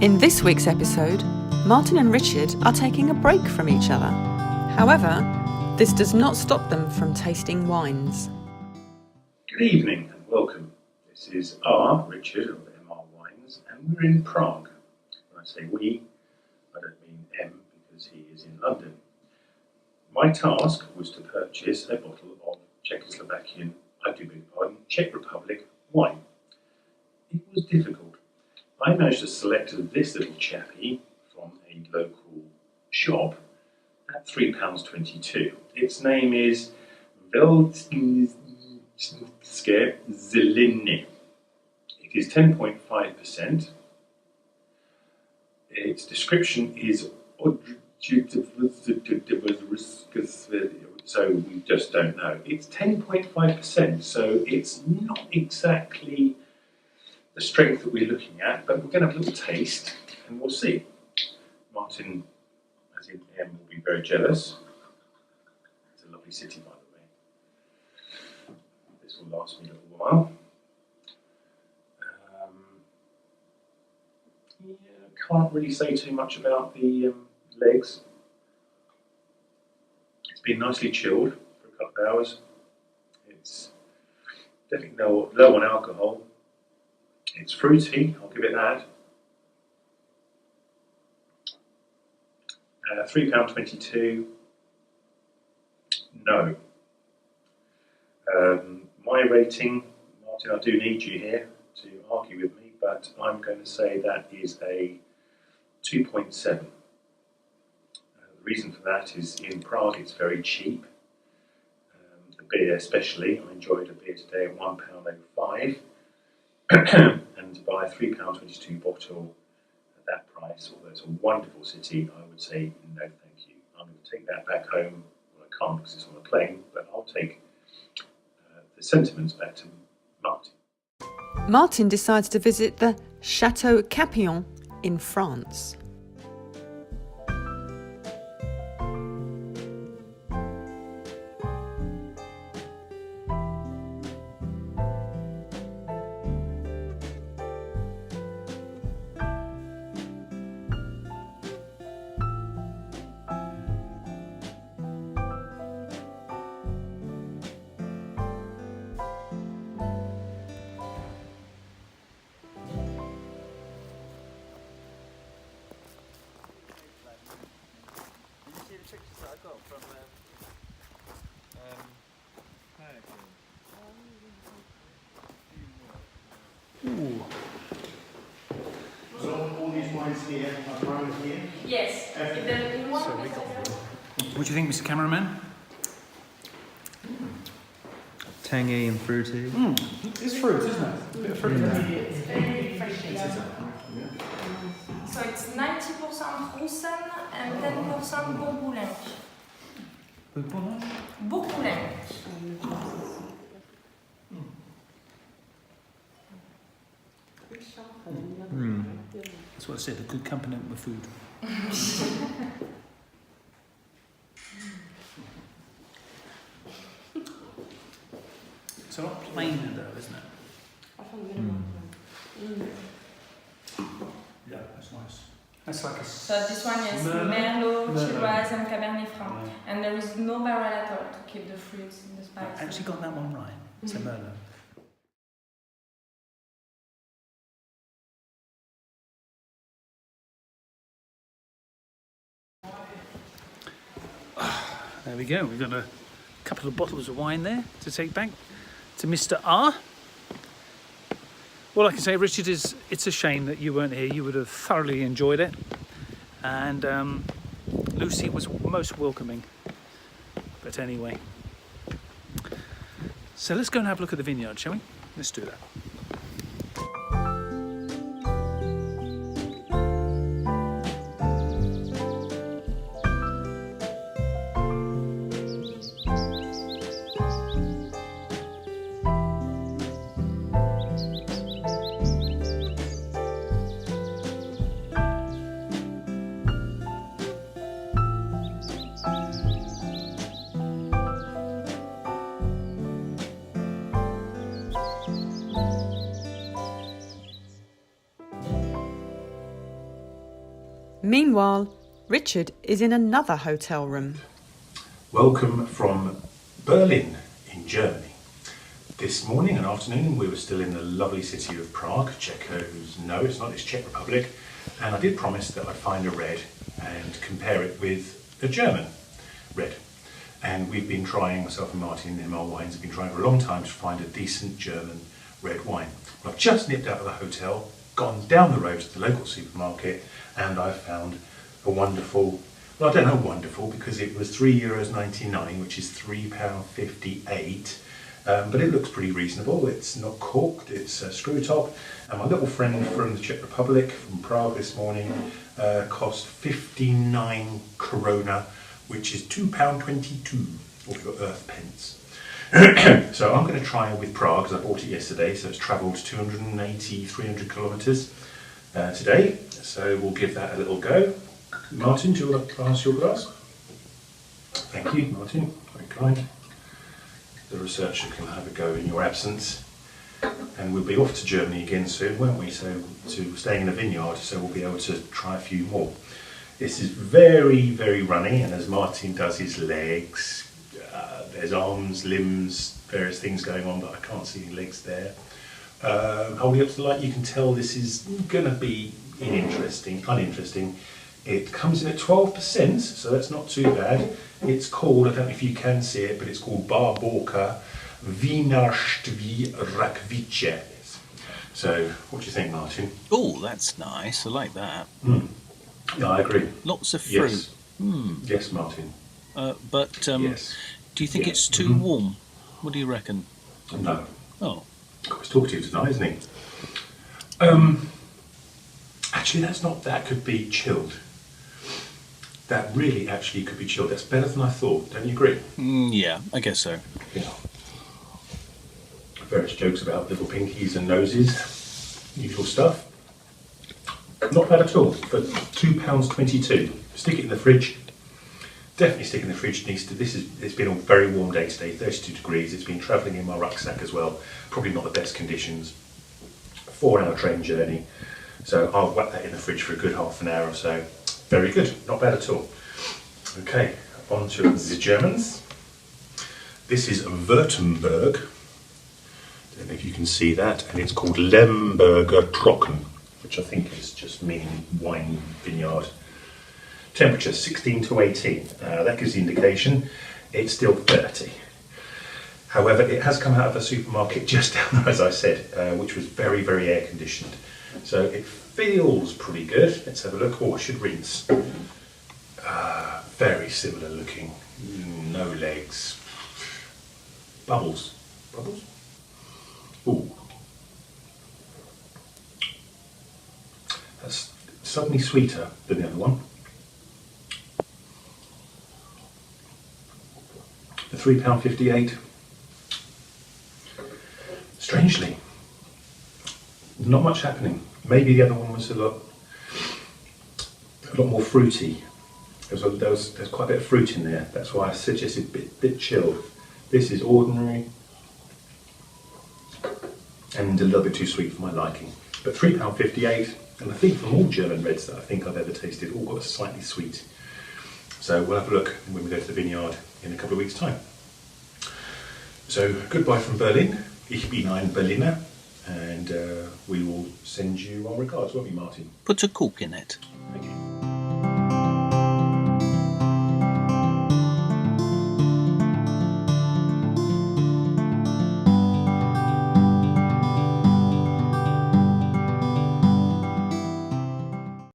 In this week's episode, Martin and Richard are taking a break from each other. However, this does not stop them from tasting wines. Good evening and welcome. This is Richard of MR Wines, and we're in Prague. When I say we, I don't mean M because he is in London. My task was to purchase a bottle of Czech Republic wine. It was difficult. I managed to select this little chappie from a local shop at £3.22. Its name is Veltske Zeliny. It is 10.5%. Its description is so we just don't know. It's 10.5%, so it's not exactly the strength that we're looking at, but we're going to have a little taste and we'll see. Martin, as in M, will be very jealous. It's a lovely city, by the way. This will last me a little while. Can't really say too much about the legs. It's been nicely chilled for a couple of hours. It's definitely low on alcohol. It's fruity, I'll give it that. £3.22. No. My rating, Martin, I do need you here to argue with me, but I'm going to say that is a 2.7. The reason for that is in Prague it's very cheap. The beer especially, I enjoyed a beer today at £1.05. And to buy a £3.22 bottle at that price, although it's a wonderful city, I would say no thank you. I'm going to take that back home. Well, I can't because it's on a plane, but I'll take the sentiments back to Martin. Martin decides to visit the Chateau Capillon in France. Pictures that I got from Ooh. So all these wines here are grown here? Yes. What do you think, Mr. Cameraman? Tangy and fruity. It's fruit, isn't it? A bit of fruit. It's very fresh. So it's 90% Roussan and 10% Bourboulenc. Bourboulenc. That's what I said, a good accompaniment with food. It's a lot plainer though, isn't it? Yeah, that's nice. That's like a... So this one is Merlot, Shiraz and Cabernet Franc. And there is no barrel at all to keep the fruits and the spices. I actually got that one right. It's a Merlot. There we go. We've got a couple of bottles of wine there to take back to Mr. R. All I can say, Richard, is it's a shame that you weren't here. You would have thoroughly enjoyed it. And Lucy was most welcoming. But anyway. So let's go and have a look at the vineyard, shall we? Let's do that. Meanwhile, Richard is in another hotel room. Welcome from Berlin in Germany. This morning and afternoon we were still in the lovely city of Prague. It's Czech Republic, and I did promise that I'd find a red and compare it with a German red. And we've been trying, myself and Martin in ML Wines have been trying for a long time to find a decent German red wine. Well, I've just nipped out of the hotel, gone down the road to the local supermarket, and I've found a wonderful, well, I don't know wonderful because it was €3.99, which is £3.58, but it looks pretty reasonable. It's not corked, it's a screw top, and my little friend from the Czech Republic, from Prague this morning, cost 59 krona, which is £2.22 of your earth pence. So I'm going to try with Prague, because I bought it yesterday, so it's travelled 300 kilometres today, so we'll give that a little go. Martin, do you want to pass your glass? Thank you, Martin, very kind. The researcher can have a go in your absence, and we'll be off to Germany again soon, won't we? So staying in a vineyard, so we'll be able to try a few more. This is very, very runny, and as Martin does his legs, there's arms, limbs, various things going on, but I can't see any legs there. Holding up to the light, you can tell this is going to be uninteresting. It comes in at 12%, so that's not too bad. It's called, I don't know if you can see it, but it's called Barborka Wienerstwie Rakvice. So, what do you think, Martin? Oh, that's nice. I like that. Yeah, I agree. Lots of fruit. Yes, yes, Martin. But Yes. do you think Yeah. it's too warm? What do you reckon? No. Oh, He's talking to you tonight, isn't he? Actually, that could be chilled. That really actually could be chilled. That's better than I thought. Don't you agree? yeah, I guess so. Yeah. Various jokes about little pinkies and noses, usual stuff. Not bad at all, for £2.22. Stick it in the fridge. Definitely stick it in the fridge. It's been a very warm day today, 32 degrees. It's been travelling in my rucksack as well. Probably not the best conditions. 4-hour train journey. So I'll whack that in the fridge for a good half an hour or so. Very good, not bad at all. Okay, on to the Germans. This is Württemberg. Don't know if you can see that, and it's called Lemberger Trocken, which I think is just meaning wine vineyard. Temperature 16 to 18. That gives the indication it's still 30. However, it has come out of a supermarket just down there, as I said, which was very, very air conditioned. So it feels pretty good. Let's have a look. Oh, I should rinse. Very similar looking. No legs. Bubbles. Bubbles? Ooh. That's suddenly sweeter than the other one. The £3.58. Strangely, not much happening. Maybe the other one was a lot more fruity. There's quite a bit of fruit in there. That's why I suggested a bit chilled. This is ordinary and a little bit too sweet for my liking. But £3.58, and I think from all German reds that I think I've ever tasted, all got a slightly sweet. So we'll have a look when we go to the vineyard in a couple of weeks' time. So goodbye from Berlin. Ich bin ein Berliner, and we will send you our regards, won't we, Martin? Put a cork in it.